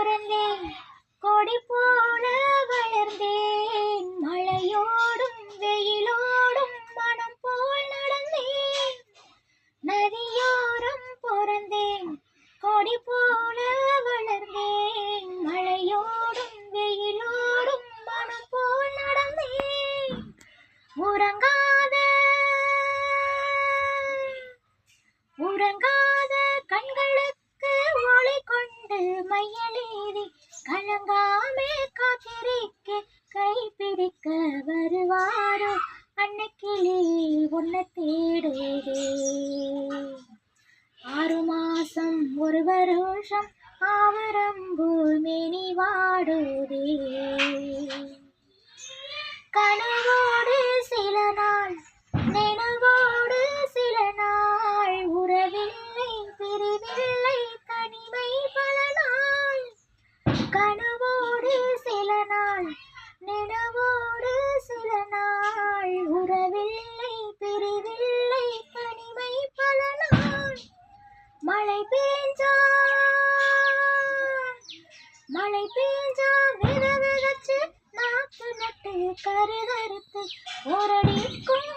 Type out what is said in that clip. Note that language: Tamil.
பிறந்தேன் கொடி போல வளர்ந்தேன் மழையோடும் வெயிலோடும் மனம் போல் நடந்தேன் நதியோரம் பிறந்தேன் கொடி போல வளர்ந்தேன் மழையோடும் வெயிலோடும் மனம் போல் நடந்தேன் உறங்காத உறங்காத கண்களுக்கு ஒளி கொண்டு மையலீதி கலங்காமே காத்திருக்க கைப்பிடிக்க வருவாரோ அன்னைக்கிளி உன்னை தேடுதே 6 மாசம் 1 வருஷம் ஆவரம்போல் மேனி வாடுதே கனவோடு சில நாள் நினைவோடு சில நாள் உறவில்லை பிரிவில்லை தனிமை பல நாள் கனவோடு சில நாள் நினைவோடு சில நாள் உறவில்லை பிரிவில்லை தனிமை பல நாள் மழை பெஞ்சா வித விதச்சு நாத்து நட்டு கருகறுத்து ஓரடிக்கும்